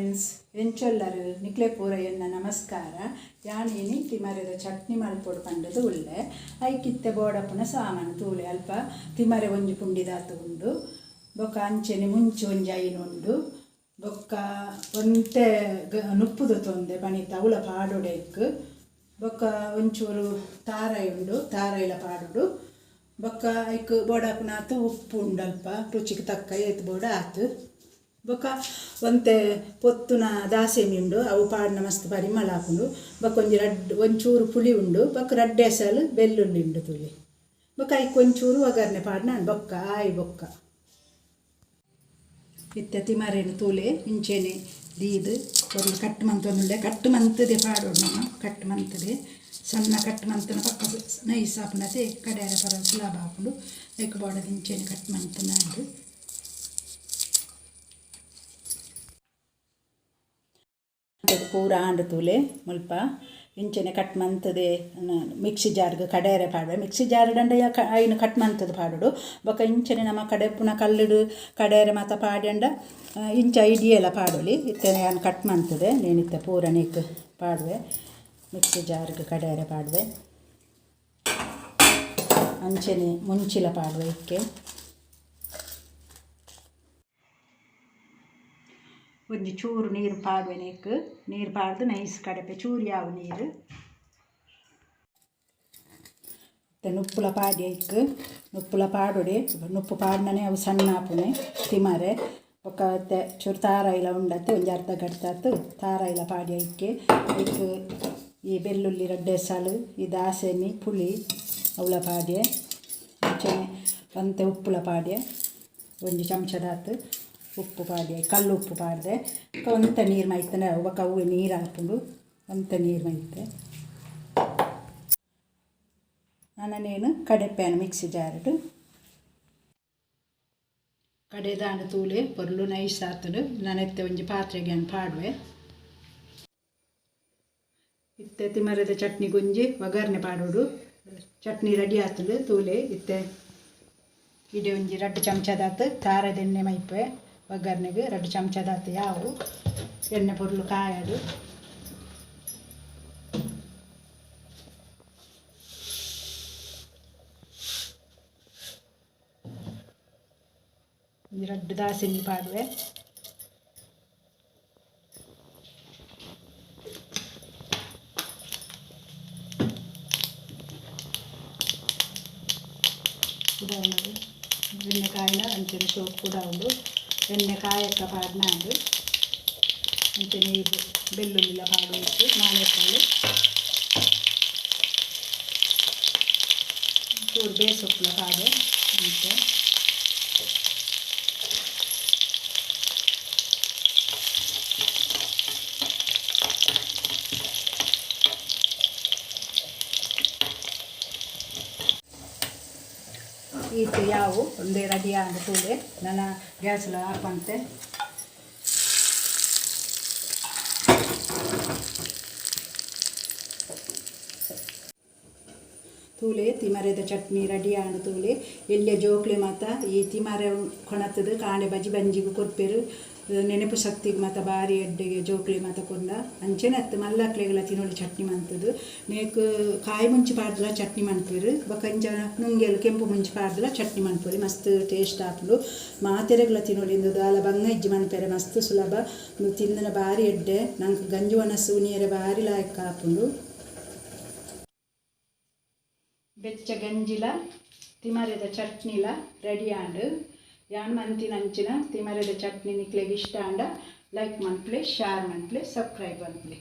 friends ಎಂಚೊಲ್ಲರು ನಿಕ್ಲೆ ಪೂರ ಎನ್ನ ನಮಸ್ಕಾರ ಯಾನೇನಿ ತಿಮರೆದ ಚಟ್ನಿ ಮಲ್ಪೊಡು ಪಂಡದು ಉಳ್ಳೆ ಐಕಿತ್ತೆ ಬೋಡಪ್ಪನ ಸಾಮಾನು ತೂಲೆ ಅಲ್ಪ ತಿಮರೆ ಒಂಜಿ ಪುಂಡಿದಾತು ಉಂಡು ಬೊಕ್ಕ ಅಂಚೆನೆ ಮುಂಚೆ ಒಂಜಿ ಐನು ಉಂಡು ಬೊಕ್ಕ ಒಂತೆ ನುಪ್ಪುದು ತೊಂದೆ ಪಣಿತ ಅವಳ ಪಾಡೊಡೆಕ್ ಬೊಕ್ಕ ಒಂಚೂರು ತಾರಾಯಿ ಉಂಡು ತಾರಾಯಿಲ ಪಾಡುಡು ಬೊಕ್ಕ ಐಕ್ ಬೋಡಪ್ಪನಾತು ಉಪ್ಪು ಉಂಡಲ್ಪ ರುಚಿಗೆ ತಕ್ಕ ಏತ್ ಬೋಡ ಆತು ಬೊಕ್ಕ ಒಂತೆ ಪೊತ್ತುನ ದಾಸೆಮಿ ಉಂಡು ಅವು ಪಾಡಿನ ಮಸ್ತ್ ಪರಿಮಳ ಹಾಕೊಂಡು ಬೊಕ್ಕ ಒಂಚೂರು ಪುಳಿ ಉಂಡು ಬೊಕ್ಕ ರಡ್ಡೆಸಲು ಬೆಳ್ಳುಳ್ಳಿ ಉಂಡು ತುಳಿ ಬೊಕ್ಕ ಐಕ್ ಒಂಚೂರು ಒಗ್ಗರಣೆ ಪಾಡಿನ ಬೊಕ್ಕ ಆಯ್ ಬೊಕ್ಕ ಇತ್ತೆ ತಿಮರೇನು ತೂಲೆ ಇಂಚೆನೆ ದೀದು ಒಂದು ಕಟ್ ಮಂತೊಂದುಂಡೆ ಕಟ್ ಮಂತದೆ ಪಾಡೋಡು ನಮ್ಮ ಕಟ್ ಮಂತದೆ ಸಣ್ಣ ಕಟ್ ಮಂತನ ಪಕ್ಕ ನೈಸ್ ಹಾಪುನತೆ ಕಡೆಯ ಪರ ಸುಲಭ ಹಾಕೊಂಡು ಐಕ್ ಬೋಡದ ಇಂಚೆನೆ ಕಟ್ ಮಂತನ ಉಂಡು ಪೂರ ಆಂಡು ತೂಲೆ ಮುಲ್ಪ ಇಂಚೆನೆ ಕಟ್ ಮಂತದೆ ಮಿಕ್ಸಿ ಜಾರ್ಗೆ ಕಡೆಯರೆ ಪಾಡುವೆ ಮಿಕ್ಸಿ ಜಾರ್ ದಂಡ ಐನು ಕಟ್ ಮಂತದ ಪಾಡುಡು ಬೊಕ್ಕ ಇಂಚೆನೆ ನಮ್ಮ ಕಡೆ ಪುನ ಕಲ್ಲುಡು ಕಡೆಯರೆ ಮಾತ ಪಾಡ್ಯಂಡ ಇಂಚ ಐಡಿಯೆಲ್ಲ ಪಾಡೋಲಿ ಇತ್ತೆ ನಾನು ಕಟ್ ಮಂತದೆ ನೇನಿತ್ತೆ ಪೂರ ನೀಕ್ ಪಾಡುವೆ ಮಿಕ್ಸಿ ಜಾರ್ಗೆ ಕಡೆಯರೆ ಪಾಡುವೆ ಅಂಚೆನೆ ಮುಂಚಿಲ ಪಾಡುವೆ ಇಕ್ಕೆ ಒಂಜಿ ಚೂರು ನೀರು ಪಾಡುವೆ ನೀಕು ನೀರು ಪಾಡ್ದು ನೈಸ್ ಕಡಪೆ ಚೂರು ಯಾವ ನೀರು ಮತ್ತು ನುಪ್ಪುಲ ಪಾಡಿ ಇಕ್ಕು ನುಪ್ಪುಲ ಪಾಡುಡೆ ನುಪ್ಪು ಪಾಡ್ನೇ ಅವು ಸಣ್ಣ ಹಾಪುನೆ ತಿಮರೆ ಒಕ್ಕ ಮತ್ತೆ ಚೂರು ತಾರಾಯಿಲ ಉಂಡತ್ತೆ ಒಂಜಿ ಅರ್ಧ ಗಡ್ತಾತು ತಾರಾಯಿಲ ಪಾಡಿ ಇಕ್ಕೆ ಇಕ್ಕು ಈ ಬೆಳ್ಳುಳ್ಳಿ ರಡ್ಡೆ ಸಾಲು ಈ ದಾಸೆಮಿ ಪುಳಿ ಅವಳ ಪಾಡ್ಯೆ ಅಂಚೆನೆ ಒಂತೆ ಉಪ್ಪುಲ ಪಾಡ್ಯೆ ಒಂಜಿ ಚಮಚದಾತು ಉಪ್ಪು ಪಾಡ್ಯೆ ಕಲ್ಲು ಉಪ್ಪು ಪಾಡ್ದೆ ಒಂತ ನೀರು ಮೈತನೆ ಅವಕ್ಕೆ ಅವು ನೀರು ಹಾಕೊಂಡು ಒಂತ ನೀರು ಮೈತೆ ನಾನೇನು ಕಡೆಪೇನು ಮಿಕ್ಸಿ ಜಾರಡು ಕಡೆದಾಂಡು ತೂಲೆ ಪೊರ್ಲು ನೈಸ್ ಆತುಡು ನಾನೆತ್ತೆ ಒಂಜಿ ಪಾತ್ರೆಗೆ ಪಾಡುವೆ ಇತ್ತೆ ತಿಮರದ ಚಟ್ನಿ ಗುಂಜಿ ಒಗ್ಗರಣೆ ಪಾಡೋಡು ಚಟ್ನಿ ರೆಡಿ ಆತುಡು ತೂಲೆ ಇತ್ತೆ ಇಡೆ ಒಂಜಿ 2 ಚಮಚದಾತು ಖಾರದ ಎಣ್ಣೆ ಮೈಪೆ ಒಗ್ಗರಣೆಗೆ 2 ಚಮಚದಾತು ಯಾವು ಎಣ್ಣೆ ಪೊರ್ಲು ಕಾಯಡು ಒಂಜಿ 2 ದಾಸೆಣ್ಣೆ ಪಾಡುವೆ ಎಣ್ಣೆ ಕಾಯಿನ ಅಂಚನೆ ಸೋಪು ಕೂಡ ಉಂಡು ಎಣ್ಣೆ ಕಾಯಕ್ಕ ಪಾಡ್ನಾಡು ಅಂಚೆ ನೀರು ಬೆಳ್ಳುಳ್ಳಿಲ ಪಾಡೋದು ನಾಳೆಕಾಳು ಚೂರು ಬೇಸೊಪ್ಪುಲ ಪಾಡೆ ಅಂಚೆ ಈತು ಯಾವು ಒಂದೇ ರೆಡಿ ಆದ ತೂಲೆ ನನ್ನ ಗ್ಯಾಸ್ಲ ಹಾಕಂತೆ ತೂಲೆ ತಿಮರೆದ ಚಟ್ನಿ ರೆಡಿ ಆಂಡು ತೂಲೆ ಎಲ್ಲೆ ಜೋಕ್ಲೆ ಮಾತ ಈ ತಿಮರೆ ಕೊಣತ್ತದು ಕಾಂಡೆ ಬಜಿ ಬಂಜಿಗೂ ಕೊರ್ಪೆರು ನೆನಪು ಶಕ್ತಿಗೆ ಮಾತ ಬಾರಿ ಎಡ್ಡೆಗೆ ಜೋಕ್ಲೆ ಮಾತ ಕೊಂಡ ಅಂಚೆನೆ ಅತ್ತು ಮಲ್ಲಕ್ಲೆಗಳ ತಿನ್ನೋಳಿ ಚಟ್ನಿ ಮಂತದು ನೇಕು ಕಾಯಿ ಮುಂಚಿ ಪಾಡ್ದಲ ಚಟ್ನಿ ಮನ್ಪೇರು ಬಕಂಜ ನುಂಗೆಲು ಕೆಂಪು ಮುಂಚಿ ಪಾಡ್ದಲ ಚಟ್ನಿ ಮನ್ಪೇರಿ ಮಸ್ತ್ ಟೇಸ್ಟ್ ಆಪುಂಡು ಮಾತೆರೆಗಳ ತಿನ್ನೋಳಿಂದು ದಾಲ ಬಂಗ ಇಜ್ಜಿ ಮನ್ಪೇರೆ ಮಸ್ತ್ ಸುಲಭ ತಿಂದನ ಬಾರಿ ಎಡ್ಡೆ ನಂಗೆ ಗಂಜು ವನಸ್ಸು ನೀರೆ ಬಾರಿ ಲಾಯಕ್ಕ ಆಪುಂಡು ಬೆಚ್ಚ ಗಂಜಿಲ ತಿಮರೆದ ಚಟ್ನಿಲ ರೆಡಿ ಆಂಡು ಯಾನ್ ಮಂತಿನ ಅಂಚಿನ ತಿಮರೆದ ಚಟ್ನಿ ನಿಕ್ಲೆಗೆ ಇಷ್ಟ ಆಂಡ ಲೈಕ್ ಮನ್ಪ್ಲೆ ಶೇರ್ ಮನ್ಪ್ಲೆ ಸಬ್ಸ್ಕ್ರೈಬ್ ಮನ್ಪ್ಲೆ